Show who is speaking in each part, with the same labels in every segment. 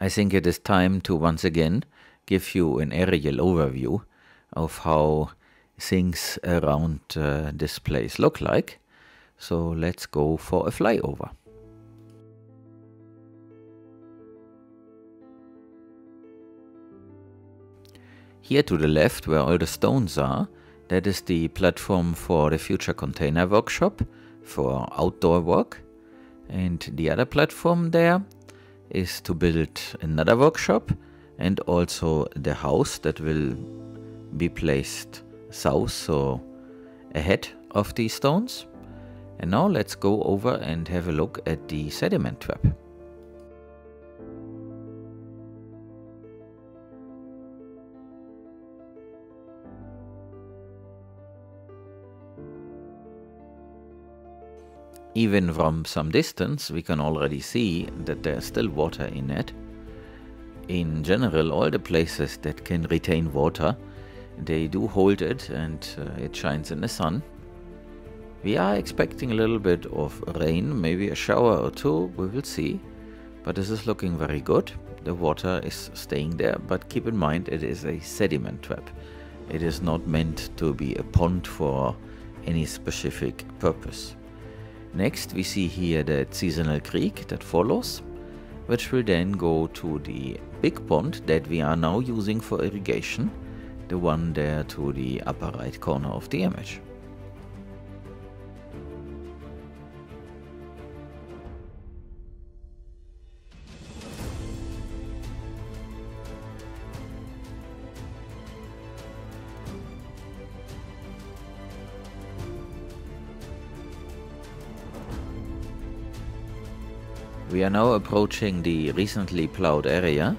Speaker 1: I think it is time to once again give you an aerial overview of how things around this place look like. So let's go for a flyover. Here to the left, where all the stones are, that is the platform for the future container workshop for outdoor work. And the other platform there is to build another workshop and also the house that will be placed south, so ahead of these stones. And now let's go over and have a look at the sediment trap. Even from some distance, we can already see that there's still water in it. In general, all the places that can retain water, they do hold it, and it shines in the sun. We are expecting a little bit of rain, maybe a shower or two, we will see. But this is looking very good. The water is staying there, but keep in mind it is a sediment trap. It is not meant to be a pond for any specific purpose. Next, we see here that seasonal creek that follows, which will then go to the big pond that we are now using for irrigation, the one there to the upper right corner of the image. We are now approaching the recently plowed area,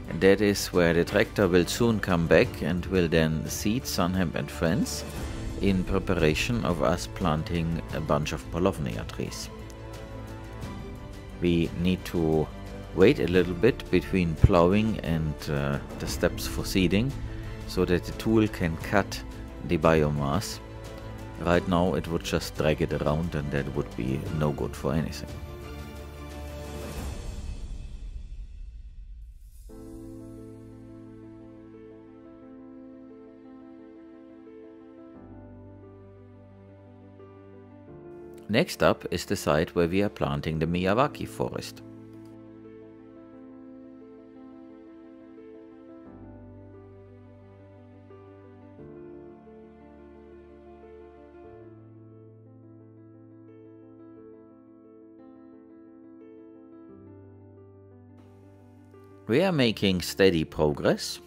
Speaker 1: and that is where the tractor will soon come back and will then seed Sunhemp and Friends in preparation of us planting a bunch of Paulownia trees. We need to wait a little bit between plowing and the steps for seeding so that the tool can cut the biomass. Right now it would just drag it around, and that would be no good for anything. Next up is the site where we are planting the Miyawaki forest. We are making steady progress.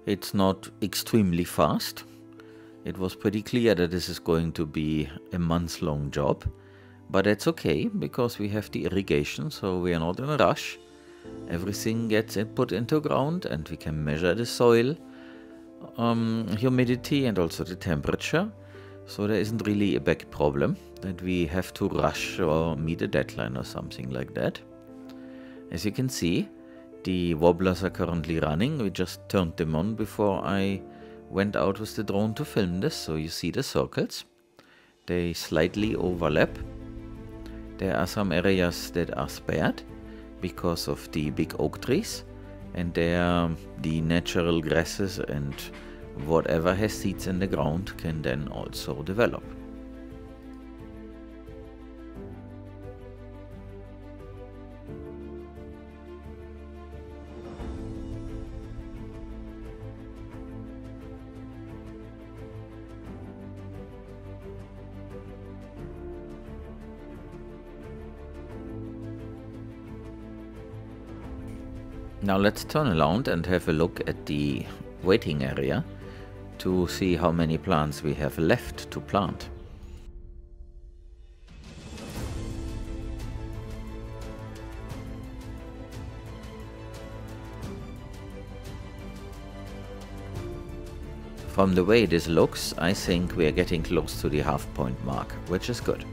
Speaker 1: It's not extremely fast. It was pretty clear that this is going to be a month-long job, but that's okay because we have the irrigation, so we are not in a rush. Everything gets put into ground, and we can measure the soil humidity and also the temperature, so there isn't really a big problem that we have to rush or meet a deadline or something like that. As you can see, the wobblers are currently running. We just turned them on before I went out with the drone to film this, so you see the circles. They slightly overlap. There are some areas that are spared because of the big oak trees, and there the natural grasses and whatever has seeds in the ground can then also develop. Now let's turn around and have a look at the waiting area to see how many plants we have left to plant. From the way this looks, I think we are getting close to the half-point mark, which is good.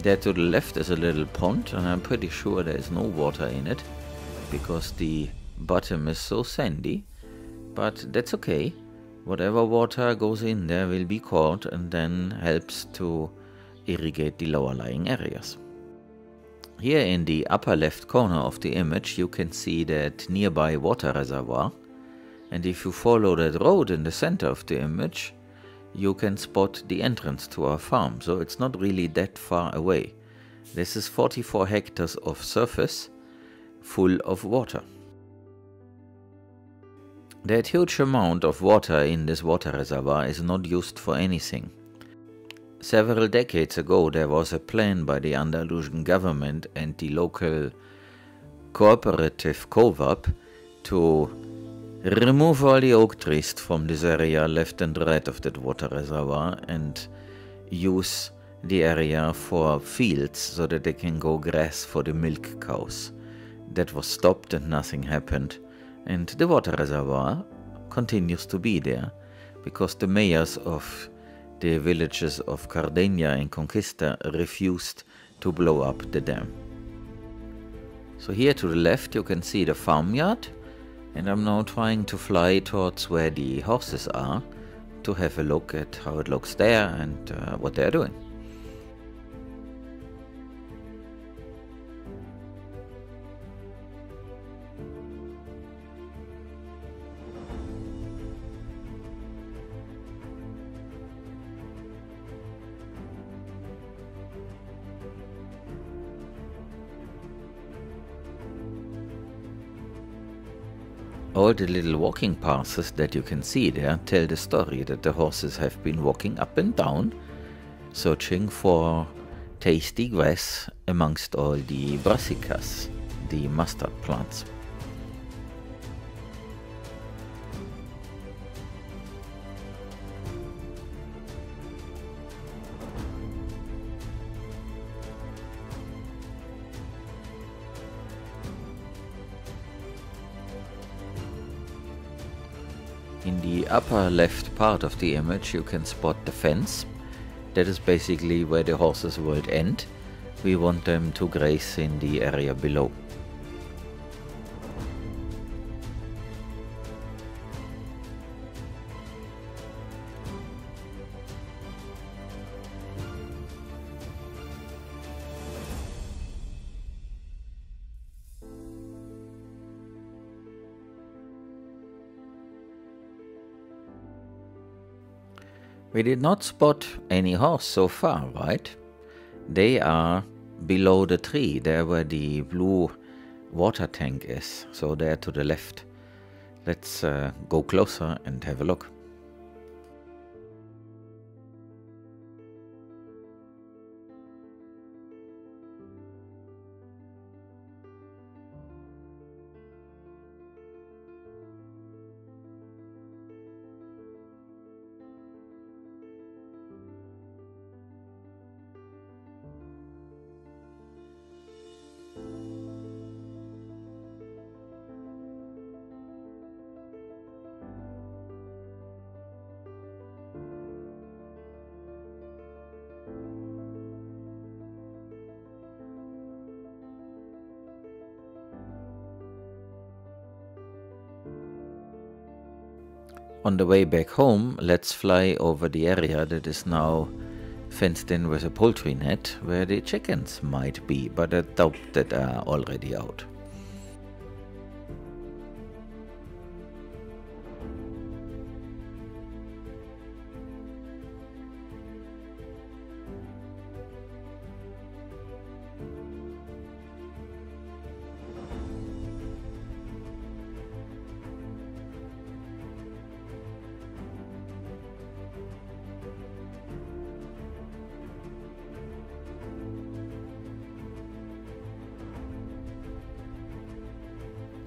Speaker 1: There to the left is a little pond, and I'm pretty sure there is no water in it because the bottom is so sandy, but that's okay. Whatever water goes in there will be caught and then helps to irrigate the lower lying areas. Here in the upper left corner of the image you can see that nearby water reservoir, and if you follow that road in the center of the image you can spot the entrance to our farm, so it's not really that far away. This is 44 hectares of surface full of water. That huge amount of water in this water reservoir is not used for anything. Several decades ago there was a plan by the Andalusian government and the local cooperative co-op to remove all the oak trees from this area left and right of that water reservoir and use the area for fields so that they can go grass for the milk cows. That was stopped and nothing happened, and the water reservoir continues to be there because the mayors of the villages of Cardeña and Conquista refused to blow up the dam. So here to the left you can see the farmyard, and I'm now trying to fly towards where the horses are to have a look at how it looks there and what they're doing. All the little walking paths that you can see there tell the story that the horses have been walking up and down, searching for tasty grass amongst all the brassicas, the mustard plants. In the upper left part of the image you can spot the fence. That is basically where the horses would end. We want them to graze in the area below. We did not spot any horse so far, right? They are below the tree, there where the blue water tank is, so there to the left. Let's go closer and have a look. On the way back home, let's fly over the area that is now fenced in with a poultry net, where the chickens might be, but I doubt that are already out.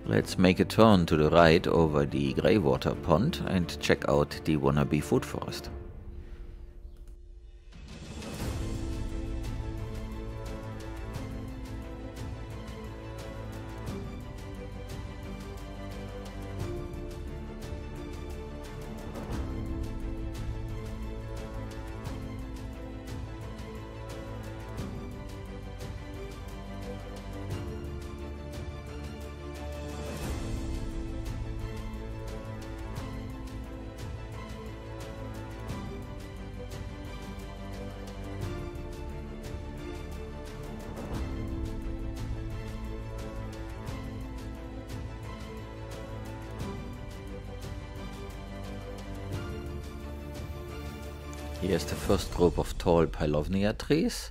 Speaker 1: Let's make a turn to the right over the greywater pond and check out the wannabe food forest. Here's the first group of tall Pilonia trees,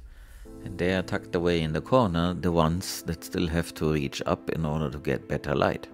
Speaker 1: and they are tucked away in the corner, the ones that still have to reach up in order to get better light.